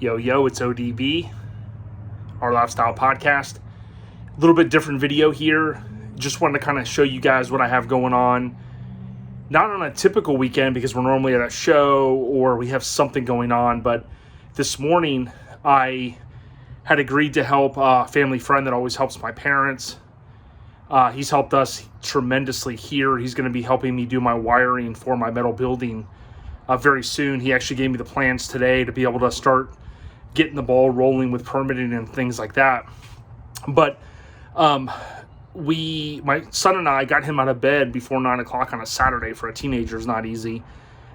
Yo, it's ODB, our lifestyle podcast. A little bit different video here. Just wanted to kind of show you guys what I have going on. Not on a typical weekend because we're normally at a show or we have something going on, but this morning I had agreed to help a family friend that always helps my parents. He's helped us tremendously here. He's going to be helping me do my wiring for my metal building very soon. He actually gave me the plans today to be able to start getting the ball rolling with permitting and things like that. But my son and I got him out of bed before 9 o'clock on a Saturday. For a teenager is not easy.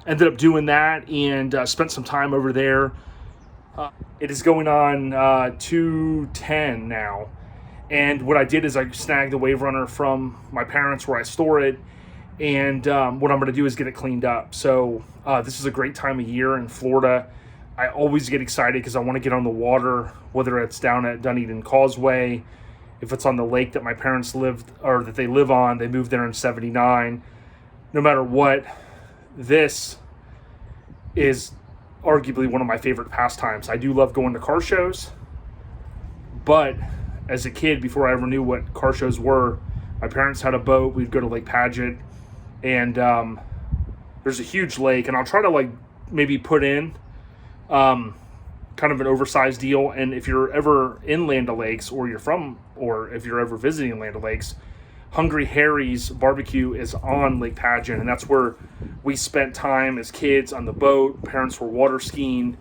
Ended up doing that and spent some time over there. It is going on 2:10 now. And what I did is I snagged the WaveRunner from my parents where I store it. And what I'm going to do is get it cleaned up. So this is a great time of year in Florida. I always get excited because I want to get on the water, whether it's down at Dunedin Causeway, if it's on the lake that my parents lived or that they live on. They moved there in 79. No matter what, this is arguably one of my favorite pastimes. I do love going to car shows, but as a kid, before I ever knew what car shows were, my parents had a boat. We'd go to Lake Paget, and there's a huge lake, and I'll try to maybe put in kind of an oversized deal. And if you're ever in Land O'Lakes, or if you're ever visiting Land O'Lakes, Hungry Harry's barbecue is on Lake Paget, and that's where we spent time as kids on the boat. Parents were water skiing,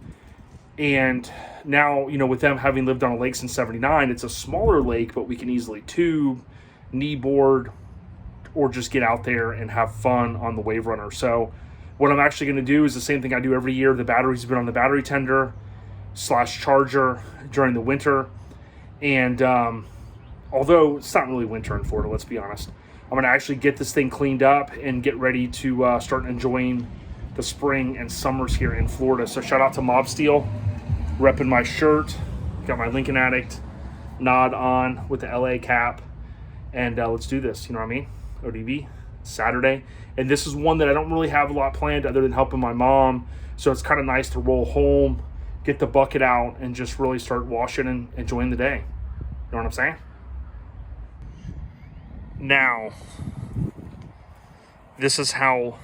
and now, with them having lived on a lake since 79, it's a smaller lake, but we can easily tube, kneeboard, or just get out there and have fun on the WaveRunner. So what I'm actually going to do is the same thing I do every year. The battery's been on the battery tender / charger during the winter. And although it's not really winter in Florida, let's be honest, I'm going to actually get this thing cleaned up and get ready to start enjoying the spring and summers here in Florida. So shout out to Mob Steel, repping my shirt. Got my Lincoln Addict nod on with the LA cap. And let's do this, you know what I mean? ODB, Saturday. And this is one that I don't really have a lot planned other than helping my mom. So it's kind of nice to roll home, get the bucket out, and just really start washing and enjoying the day. You know what I'm saying? Now, this is how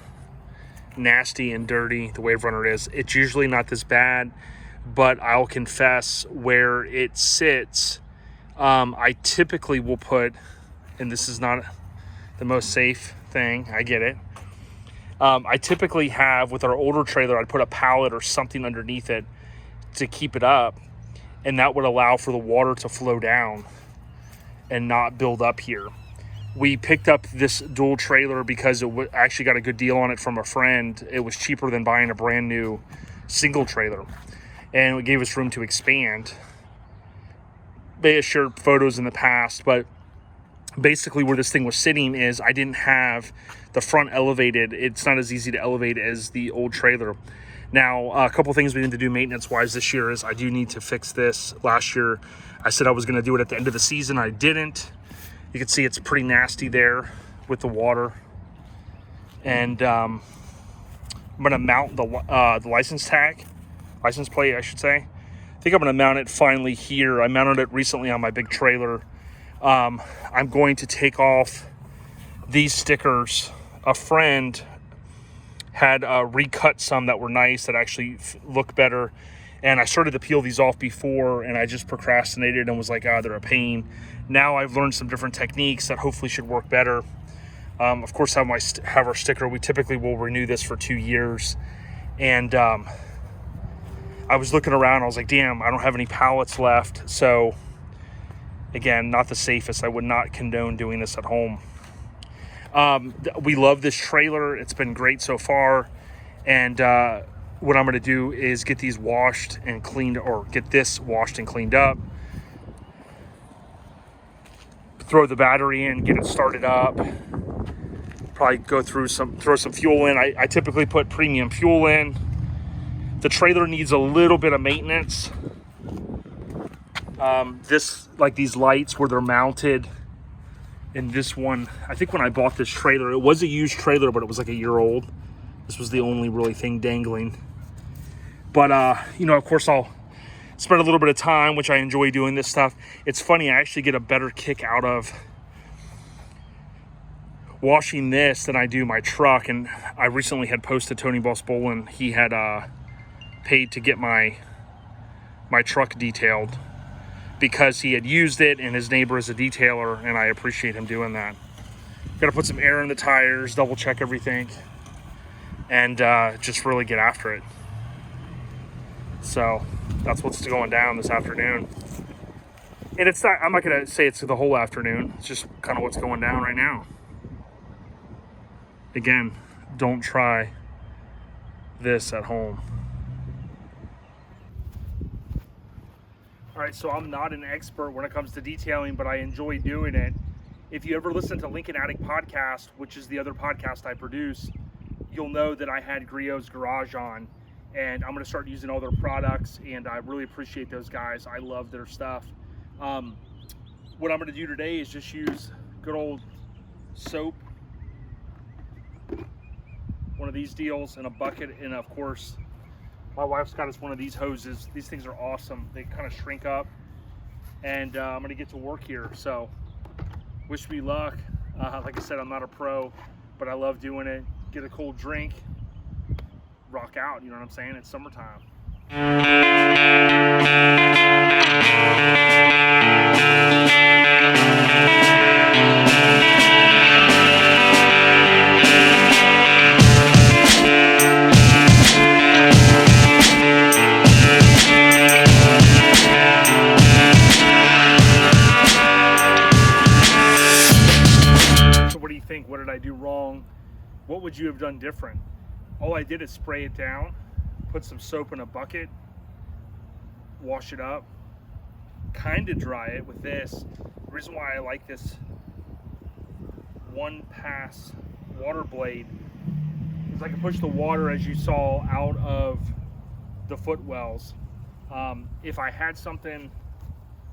nasty and dirty the WaveRunner is. It's usually not this bad, but I'll confess, where it sits, I typically will put, and this is not the most safe thing, I get it. I typically have, with our older trailer, I'd put a pallet or something underneath it to keep it up, and that would allow for the water to flow down and not build up here. We picked up this dual trailer because it actually got a good deal on it from a friend. It was cheaper than buying a brand new single trailer, and it gave us room to expand. They have shared photos in the past, but basically where this thing was sitting is I didn't have the front elevated. It's not as easy to elevate as the old trailer. Now, a couple things we need to do maintenance-wise this year is I do need to fix this. Last year, I said I was going to do it at the end of the season. I didn't. You can see it's pretty nasty there with the water. And I'm going to mount the license plate, I should say. I think I'm going to mount it finally here. I mounted it recently on my big trailer. I'm going to take off these stickers. A friend had recut some that were nice, that actually look better. And I started to peel these off before, and I just procrastinated and was like, they're a pain. Now I've learned some different techniques that hopefully should work better. Of course, have our sticker. We typically will renew this for 2 years. And I was looking around. I was like, damn, I don't have any pallets left. So again, not the safest. I would not condone doing this at home. We love this trailer. It's been great so far. And what I'm going to do is get these washed and cleaned, or get this washed and cleaned up. Throw the battery in, get it started up. Probably throw some fuel in. I typically put premium fuel in. The trailer needs a little bit of maintenance. These lights where they're mounted in this one, I think when I bought this trailer, it was a used trailer, but it was like a year old. This was the only really thing dangling. But, of course, I'll spend a little bit of time, which I enjoy doing this stuff. It's funny, I actually get a better kick out of washing this than I do my truck. And I recently had posted Tony Boss Bolin. He had paid to get my truck detailed because he had used it and his neighbor is a detailer, and I appreciate him doing that. Got to put some air in the tires, double check everything, and just really get after it. So that's what's going down this afternoon. And it's not, I'm not going to say it's the whole afternoon. It's just kind of what's going down right now. Again, don't try this at home. All right, so I'm not an expert when it comes to detailing, but I enjoy doing it. If you ever listen to Lincoln Attic Podcast, which is the other podcast I produce, you'll know that I had Griot's Garage on, and I'm going to start using all their products, and I really appreciate those guys. I love their stuff. What I'm going to do today is just use good old soap, one of these deals, and a bucket, and of course, my wife's got us one of these hoses. These things are awesome. They kind of shrink up, and I'm going to get to work here. So wish me luck. Like I said, I'm not a pro, but I love doing it. Get a cold drink, rock out, you know what I'm saying? It's summertime. So what do you think? What did I do wrong? What would you have done different? All I did is spray it down, put some soap in a bucket, wash it up, kind of dry it with this. The reason why I like this one pass water blade is I can push the water, as you saw, out of the footwells. If I had something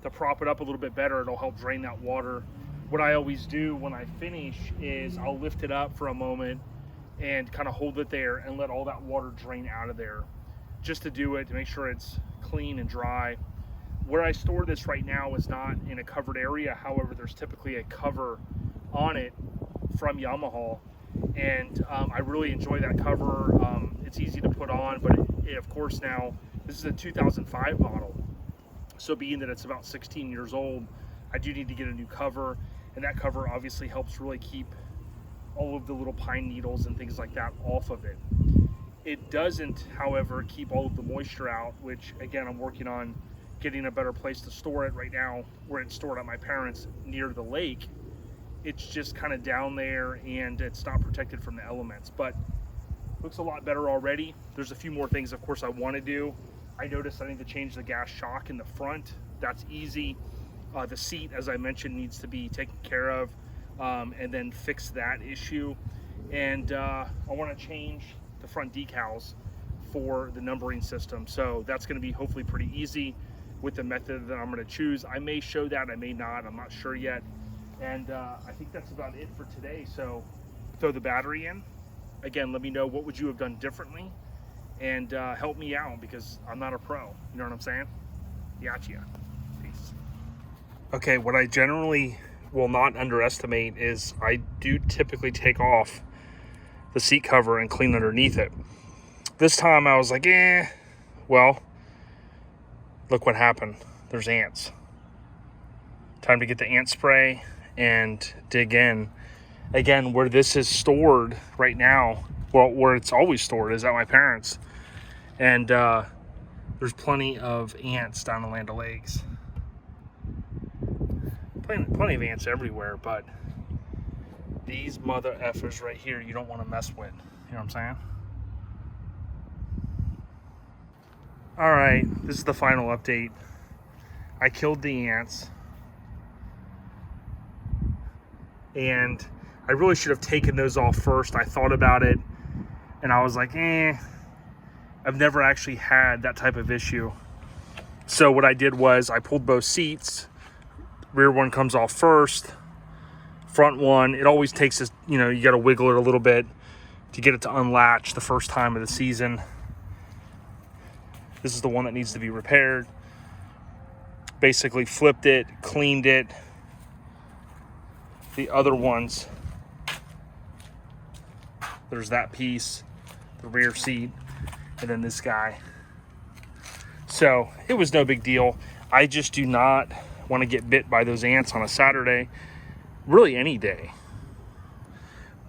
to prop it up a little bit better, it'll help drain that water. What I always do when I finish is I'll lift it up for a moment and kind of hold it there and let all that water drain out of there, just to do it, to make sure it's clean and dry. Where I store this right now is not in a covered area. However, there's typically a cover on it from Yamaha, and I really enjoy that cover. It's easy to put on, but of course now, this is a 2005 model. So being that it's about 16 years old, I do need to get a new cover, and that cover obviously helps really keep all of the little pine needles and things like that off of it. It doesn't, however, keep all of the moisture out, which again, I'm working on getting a better place to store it. Right now, where it's stored at my parents' near the lake, it's just kind of down there and it's not protected from the elements, but looks a lot better already. There's a few more things, of course, I want to do. I noticed I need to change the gas shock in the front. That's easy. The seat, as I mentioned, needs to be taken care of, and then fix that issue. And I want to change the front decals for the numbering system. So that's going to be hopefully pretty easy with the method that I'm going to choose. I may show that, I may not, I'm not sure yet. And I think that's about it for today. So throw the battery in. Again, let me know what would you have done differently, and help me out, because I'm not a pro. You know what I'm saying? Gotcha. Peace. Okay, what I generally will not underestimate is I do typically take off the seat cover and clean underneath it. This time I was like, well, look what happened. There's ants. Time to get the ant spray and dig in. Again, where this is stored right now, well, where it's always stored is at my parents'. And there's plenty of ants down in Land O'Lakes. Plenty of ants everywhere, but these mother effers right here, you don't want to mess with. You know what I'm saying? All right, this is the final update. I killed the ants, and I really should have taken those off first. I thought about it, and I was like, I've never actually had that type of issue. So what I did was I pulled both seats. Rear one comes off first, front one, it always takes this, you got to wiggle it a little bit to get it to unlatch the first time of the season. This is the one that needs to be repaired. Basically flipped it, cleaned it. The other ones, there's that piece, the rear seat, and then this guy. So it was no big deal. I just do not want to get bit by those ants on a Saturday, really any day.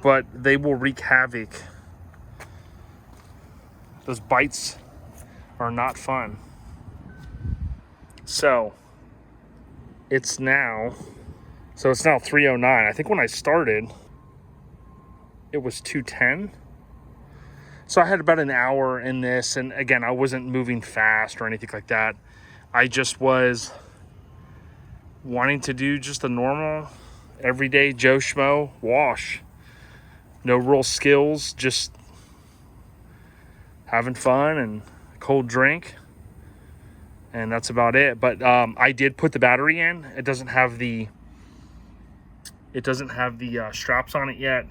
But they will wreak havoc. Those bites are not fun. So it's now 3:09. I think when I started, it was 2:10. So I had about an hour in this, and again, I wasn't moving fast or anything like that. I just was wanting to do just a normal, everyday Joe Schmo wash. No real skills, just having fun and a cold drink. And that's about it. But I did put the battery in. It doesn't have the straps on it yet.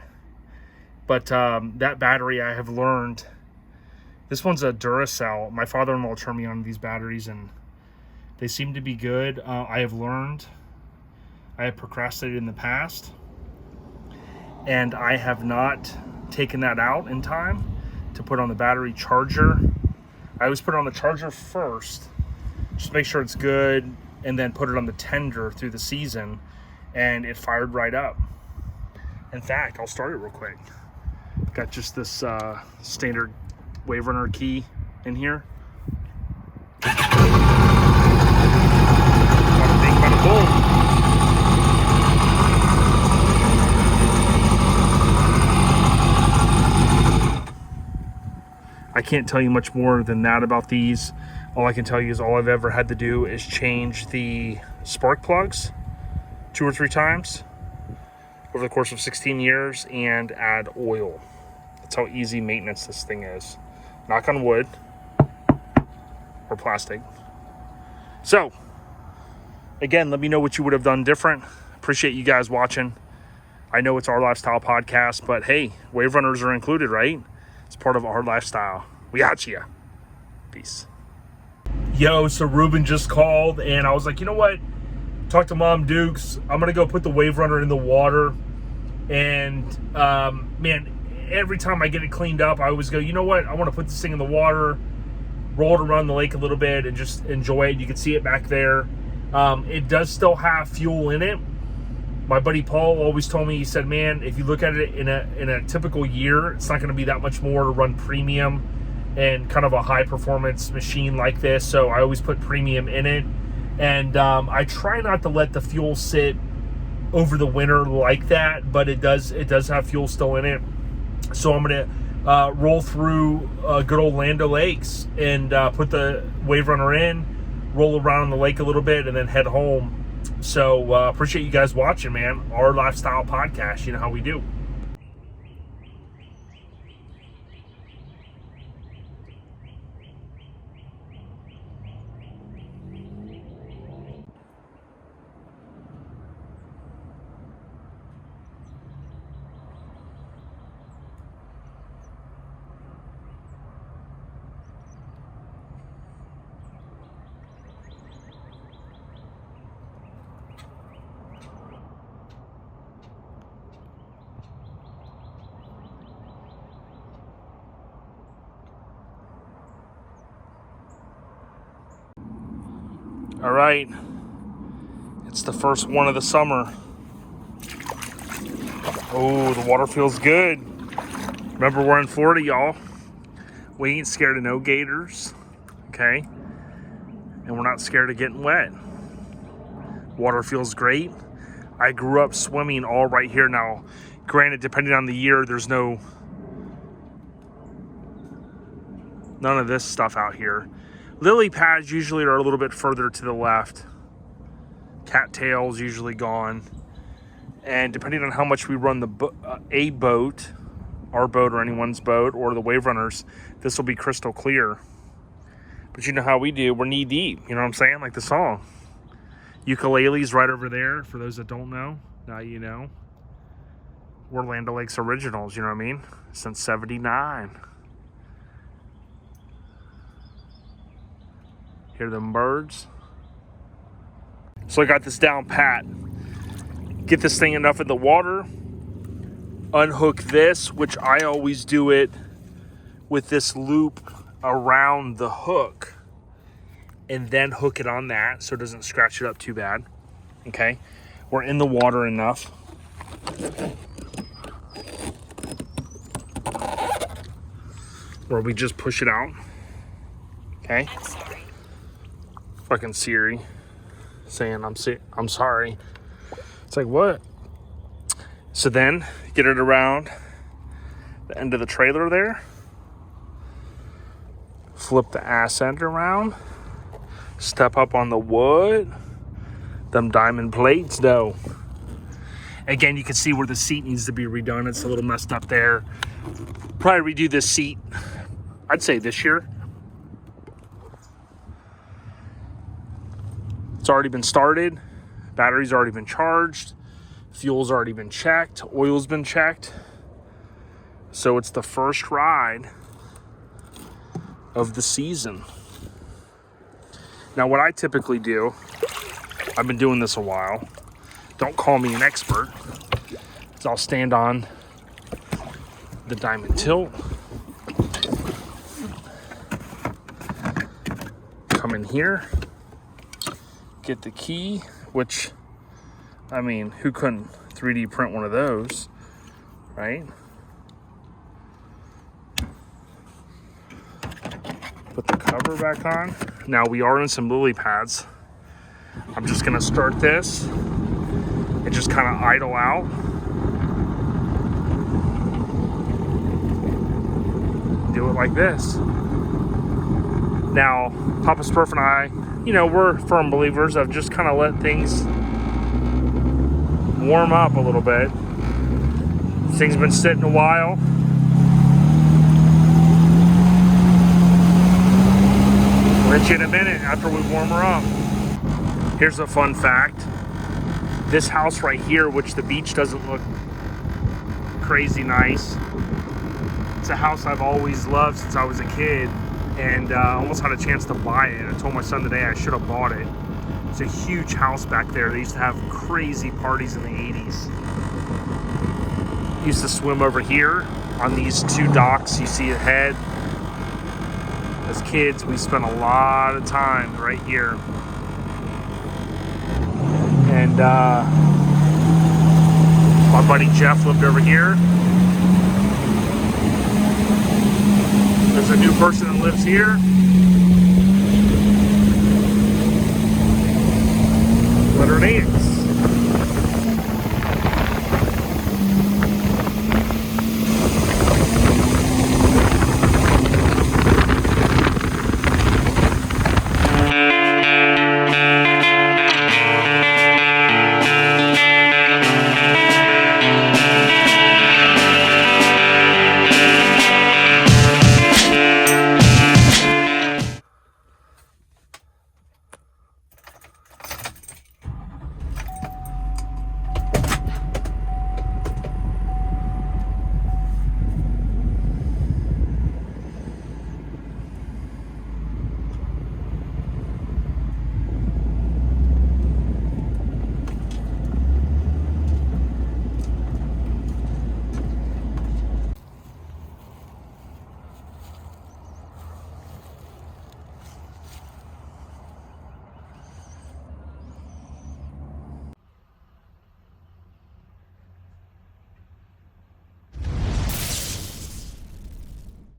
But that battery, I have learned, this one's a Duracell. My father-in-law turned me on these batteries, and they seem to be good. I have learned, I have procrastinated in the past, and I have not taken that out in time to put on the battery charger. I always put it on the charger first, just make sure it's good, and then put it on the tender through the season, and it fired right up. In fact, I'll start it real quick. Got just this standard WaveRunner key in here. Bada bing, bada boom. I can't tell you much more than that about these. All I can tell you is all I've ever had to do is change the spark plugs 2 or 3 times over the course of 16 years and add oil. That's how easy maintenance this thing is. Knock on wood or plastic. So, again, let me know what you would have done different. Appreciate you guys watching. I know it's our lifestyle podcast, but hey, WaveRunners are included, right? It's part of our lifestyle. We got you. Peace. Yo, so Ruben just called, and I was like, you know what? Talk to Mom Dukes. I'm going to go put the WaveRunner in the water. And, man, every time I get it cleaned up, I always go, you know what? I want to put this thing in the water, roll it around the lake a little bit, and just enjoy it. You can see it back there. It does still have fuel in it. My buddy Paul always told me, he said, man, if you look at it in a typical year, it's not going to be that much more to run premium and kind of a high performance machine like this. So I always put premium in it. And I try not to let the fuel sit over the winter like that, but it does have fuel still in it. So I'm going to roll through good old Land O'Lakes and put the WaveRunner in, roll around the lake a little bit, and then head home. So appreciate you guys watching, man. Our lifestyle podcast, you know how we do. All right, it's the first one of the summer. Oh, the water feels good. Remember, we're in Florida, y'all. We ain't scared of no gators, okay? And we're not scared of getting wet. Water feels great. I grew up swimming all right here. Now, granted, depending on the year, there's none of this stuff out here. Lily pads usually are a little bit further to the left. Cattails usually gone. And depending on how much we run a boat, our boat or anyone's boat, or the WaveRunners, this will be crystal clear. But you know how we do. We're knee deep. You know what I'm saying? Like the song. Ukulele's right over there. For those that don't know, now you know. We're Land O'Lakes originals, you know what I mean? Since 79. Hear them birds? So I got this down pat. Get this thing enough in the water, unhook this, which I always do it with this loop around the hook, and then hook it on that so it doesn't scratch it up too bad. Okay, we're in the water enough. Where we just push it out. Okay. I'm sorry. Fucking Siri saying I'm sorry. It's like, what? So then get it around the end of the trailer there. Flip the ass end around. Step up on the wood. Them diamond plates, though. Again, you can see where the seat needs to be redone. It's a little messed up there. Probably redo this seat, I'd say this year. It's already been started. Battery's already been charged. Fuel's already been checked. Oil's been checked. So it's the first ride of the season. Now, what I typically do, I've been doing this a while. Don't call me an expert. Is I'll stand on the diamond tilt. Come in here. Get the key, which, I mean, who couldn't 3D print one of those, right? Put the cover back on. Now we are in some lily pads. I'm just gonna start this and just kind of idle out. Do it like this. Now, Papa Smurf and I, you know, we're firm believers of just kind of let things warm up a little bit. This thing's been sitting a while. We'll hit you in a minute after we warm her up. Here's a fun fact. This house right here, which the beach doesn't look crazy nice, it's a house I've always loved since I was a kid, and almost had a chance to buy it. I told my son today I should have bought it. It's a huge house back there. They used to have crazy parties in the 80s. Used to swim over here on these two docks you see ahead. As kids, we spent a lot of time right here. And my buddy Jeff lived over here. There's a new person that lives here. Let her dance.